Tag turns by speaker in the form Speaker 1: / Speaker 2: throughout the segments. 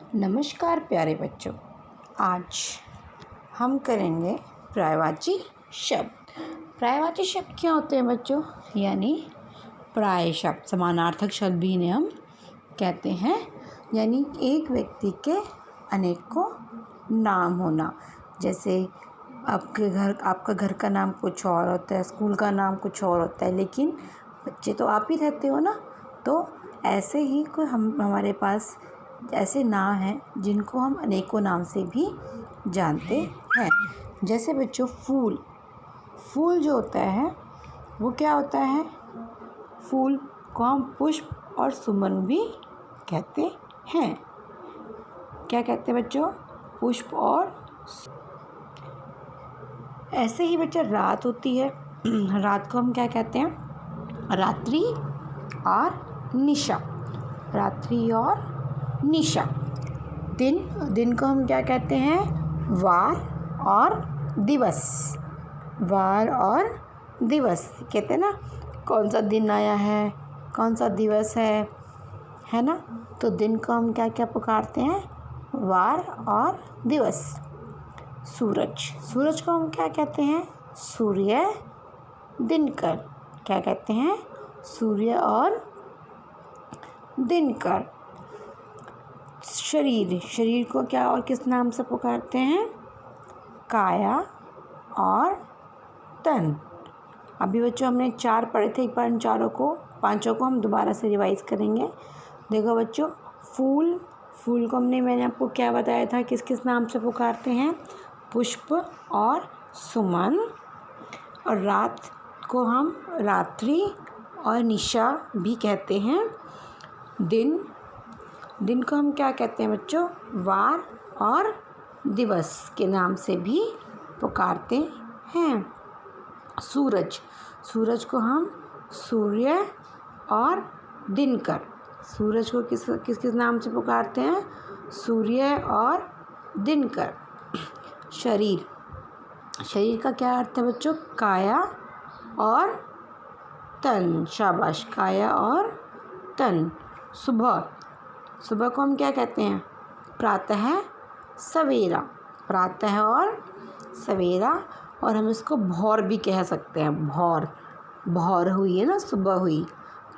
Speaker 1: नमस्कार प्यारे बच्चों, आज हम करेंगे पर्यायवाची शब्द। पर्यायवाची शब्द क्या होते हैं बच्चों? यानी पर्याय शब्द, समानार्थक शब्द भी इन्हें हम कहते हैं। यानी एक व्यक्ति के अनेकों नाम होना। जैसे आपका घर का नाम कुछ और होता है, स्कूल का नाम कुछ और होता है, लेकिन बच्चे तो आप ही रहते हो ना। तो ऐसे ही कोई हमारे पास ऐसे नाम हैं जिनको हम अनेकों नाम से भी जानते हैं। जैसे बच्चों फूल जो होता है वो क्या होता है? फूल को हम पुष्प और सुमन भी कहते हैं। क्या कहते हैं बच्चों? पुष्प और ऐसे ही बच्चा रात होती है, रात को हम क्या कहते हैं? रात्रि और निशा। रात्रि और निशा। दिन को हम क्या कहते हैं? वार और दिवस। वार और दिवस कहते हैं ना, कौन सा दिन आया है, कौन सा दिवस है ना। तो दिन को हम क्या क्या पुकारते हैं? वार और दिवस। सूरज को हम क्या कहते हैं? सूर्य, दिनकर। क्या कहते हैं? सूर्य और दिनकर। शरीर को क्या और किस नाम से पुकारते हैं? काया और तन। अभी बच्चों हमने 4 पढ़े थे, एक बार इन 5 को हम दोबारा से रिवाइज करेंगे। देखो बच्चों, फूल को मैंने आपको क्या बताया था, किस किस नाम से पुकारते हैं? पुष्प और सुमन। और रात को हम रात्रि और निशा भी कहते हैं। दिन को हम क्या कहते हैं बच्चों? वार और दिवस के नाम से भी पुकारते हैं। सूरज को हम सूर्य और दिनकर। सूरज को किस किस नाम से पुकारते हैं? सूर्य और दिनकर। शरीर का क्या अर्थ है बच्चों? काया और तन। शाबाश, काया और तन। सुबह को हम क्या कहते हैं? प्रातः सवेरा। प्रातः और सवेरा। और हम इसको भोर भी कह सकते हैं। भोर हुई है ना, सुबह हुई।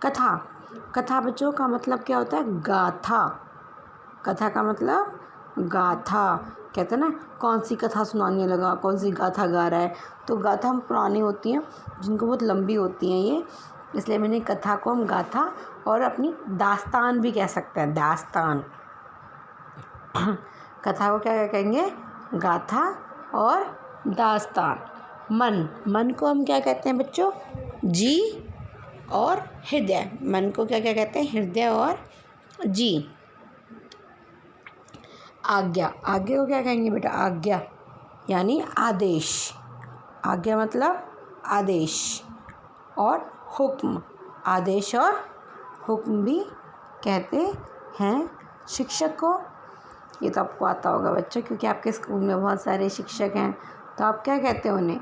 Speaker 1: कथा बच्चों का मतलब क्या होता है? गाथा। कथा का मतलब गाथा। कहते हैं ना, कौन सी कथा सुनाने लगा, कौन सी गाथा गा रहा है। तो गाथा हम पुरानी होती हैं, जिनको बहुत लंबी होती हैं ये, इसलिए मैंने कथा को हम गाथा और अपनी दास्तान भी कह सकते हैं। दास्तान। कथा को क्या कहेंगे? गाथा और दास्तान। मन को हम क्या कहते हैं बच्चों? जी और हृदय। मन को क्या क्या कहते हैं? हृदय और जी। आज्ञा को क्या कहेंगे बेटा? आज्ञा यानी आदेश। आज्ञा मतलब आदेश। और हुक्म, आदेश और हुक्म भी कहते हैं। शिक्षक को, ये तो आपको आता होगा बच्चों, क्योंकि आपके स्कूल में बहुत सारे शिक्षक हैं। तो आप क्या कहते हैं उन्हें?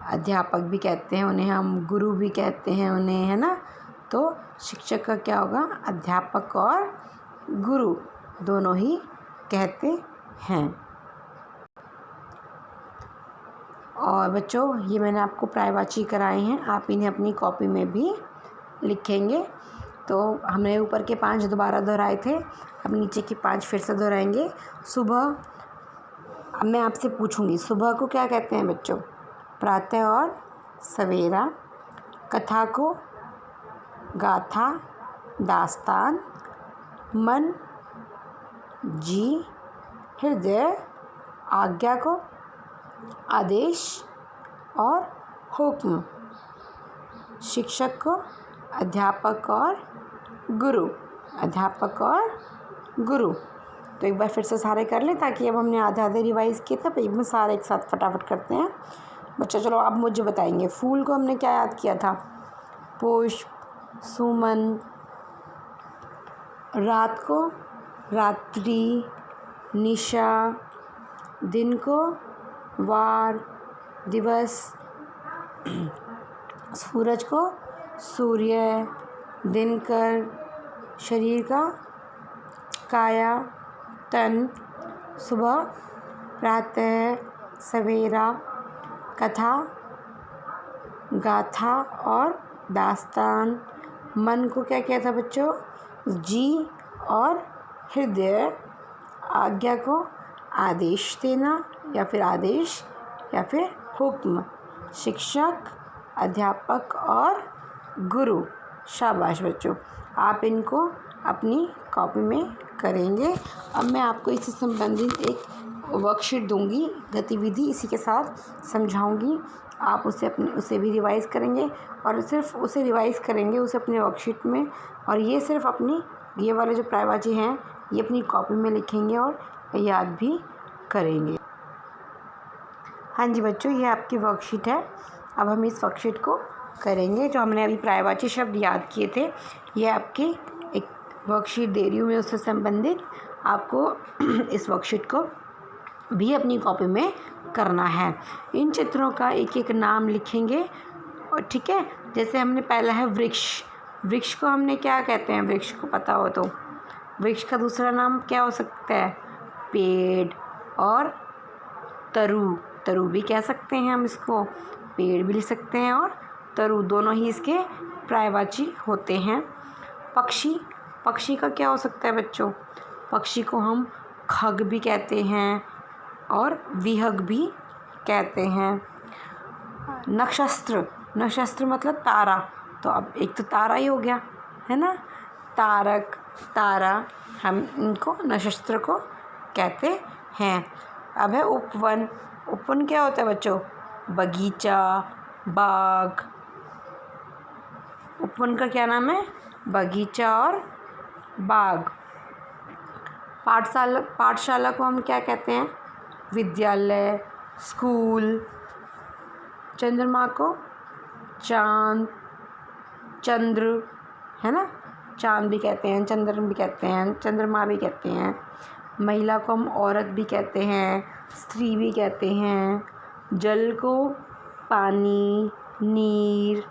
Speaker 1: अध्यापक भी कहते हैं उन्हें, हम गुरु भी कहते हैं उन्हें, है ना। तो शिक्षक का क्या होगा? अध्यापक और गुरु दोनों ही कहते हैं। और बच्चों, ये मैंने आपको पर्यायवाची कराए हैं, आप इन्हें अपनी कॉपी में भी लिखेंगे। तो हमने ऊपर के 5 दोबारा दोहराए थे, अब नीचे के 5 फिर से दोहराएंगे। सुबह, अब मैं आपसे पूछूंगी, सुबह को क्या कहते हैं बच्चों? प्रातः और सवेरा। कथा को गाथा, दास्तान। मन, जी, हृदय। आज्ञा को आदेश और हुक्म। शिक्षक को अध्यापक और गुरु। तो एक बार फिर से सारे कर लें, ताकि अब हमने आधे रिवाइज किए थे, एक में सारे एक साथ फटाफट करते हैं। बच्चों चलो, आप मुझे बताएंगे, फूल को हमने क्या याद किया था? पुष्प, सुमन। रात को रात्रि, निशा। दिन को वार, दिवस। सूरज को सूर्य, दिनकर। शरीर का काया तन, सुबह, प्रातः, सवेरा, कथा, गाथा और दास्तान। मन को क्या किया था बच्चों? जी और हृदय। आज्ञा को आदेश देना या फिर आदेश या फिर हुक्म। शिक्षक, अध्यापक और गुरु। शाबाश बच्चों, आप इनको अपनी कॉपी में करेंगे। अब मैं आपको इससे संबंधित एक वर्कशीट दूंगी, गतिविधि इसी के साथ समझाऊंगी। आप उसे भी रिवाइज़ करेंगे और सिर्फ उसे रिवाइज़ करेंगे उसे अपने वर्कशीट में, और ये सिर्फ अपनी ये वाले जो प्रायवाची हैं ये अपनी कॉपी में लिखेंगे और याद भी करेंगे। हाँ जी बच्चों, ये आपकी वर्कशीट है। अब हम इस वर्कशीट को करेंगे। जो हमने अभी प्रायवाची शब्द याद किए थे, ये आपकी एक वर्कशीट दे रही हूँ मैं, उससे संबंधित आपको इस वर्कशीट को भी अपनी कॉपी में करना है। इन चित्रों का एक एक नाम लिखेंगे, और ठीक है। जैसे हमने पहला है वृक्ष। वृक्ष को हमने क्या कहते हैं? वृक्ष को पता हो तो वृक्ष का दूसरा नाम क्या हो सकता है? पेड़। और तरु, तरु भी कह सकते हैं हम इसको, पेड़ भी लिख सकते हैं और तरु, दोनों ही इसके प्रायवाची होते हैं। पक्षी, पक्षी का क्या हो सकता है बच्चों? पक्षी को हम खग भी कहते हैं और विहग भी कहते हैं। नक्षत्र, नक्षत्र मतलब तारा, तो अब एक तो तारा ही हो गया है ना, तारक, तारा, हम इनको नक्षत्र को कहते हैं। अब है उपवन। उपवन क्या होता है बच्चों? बगीचा, बाग। उपवन का क्या नाम है? बगीचा और बाग। पाठशाला, पाठशाला को हम क्या कहते हैं? विद्यालय, स्कूल। चंद्रमा को चांद, चंद्र, है ना, चांद भी कहते हैं, चंद्र भी कहते हैं, चंद्रमा भी कहते हैं। महिला को हम औरत भी कहते हैं, स्त्री भी कहते हैं। जल को पानी, नीर।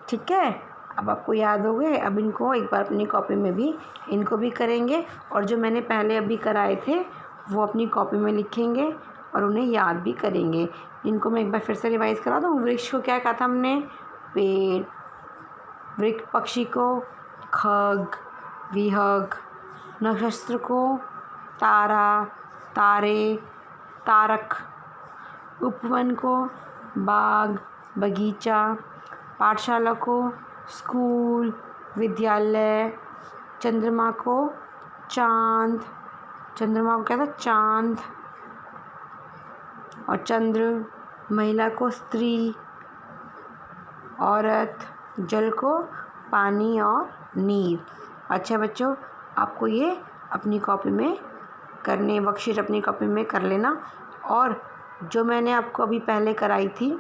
Speaker 1: ठीक है, अब आपको याद हो गए। अब इनको एक बार अपनी कॉपी में भी इनको भी करेंगे, और जो मैंने पहले अभी कराए थे वो अपनी कॉपी में लिखेंगे और उन्हें याद भी करेंगे। इनको मैं एक बार फिर से रिवाइज़ करा दूँ। वृक्ष को क्या कहा था हमने? पेड़। वृक्ष, पक्षी को खग, विहग। नक्षत्र को तारा, तारे, तारक। उपवन को बाग, बगीचा। पाठशाला को स्कूल, विद्यालय। चंद्रमा को चांद, चंद्रमा को क्या था? चांद और चंद्र। महिला को स्त्री, औरत। जल को पानी और नीर। अच्छा बच्चों, आपको ये अपनी कॉपी में करने, वर्कशीट अपनी कॉपी में कर लेना। और जो मैंने आपको अभी पहले कराई थी,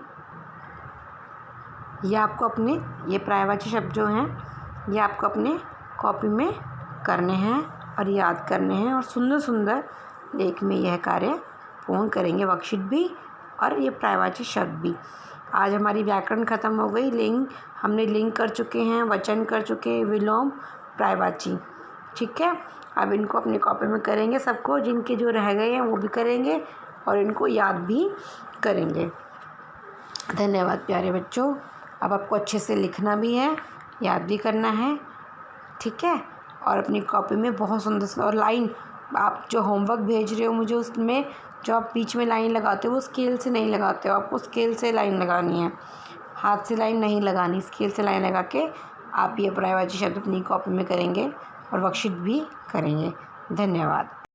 Speaker 1: ये आपको अपने, ये प्रायवाची शब्द जो हैं ये आपको अपने कॉपी में करने हैं और याद करने हैं, और सुंदर सुंदर लेख में यह कार्य पूर्ण करेंगे, वर्कशीट भी और ये प्रायवाची शब्द भी। आज हमारी व्याकरण ख़त्म हो गई। लिंग हमने लिंग कर चुके हैं, वचन कर चुके हैं, विलोम, प्रायवाची। ठीक है, अब इनको अपनी कॉपी में करेंगे सबको, जिनके जो रह गए हैं वो भी करेंगे और इनको याद भी करेंगे। धन्यवाद प्यारे बच्चों। अब आपको अच्छे से लिखना भी है, याद भी करना है, ठीक है। और अपनी कॉपी में बहुत सुंदर, और लाइन आप जो होमवर्क भेज रहे हो मुझे, उसमें जो आप बीच में लाइन लगाते हो वो स्केल से नहीं लगाते हो, आपको स्केल से लाइन लगानी है, हाथ से लाइन नहीं लगानी, स्केल से लाइन लगा के आप ये प्रायवाची शब्द अपनी कॉपी में करेंगे और वर्कशीट भी करेंगे। धन्यवाद।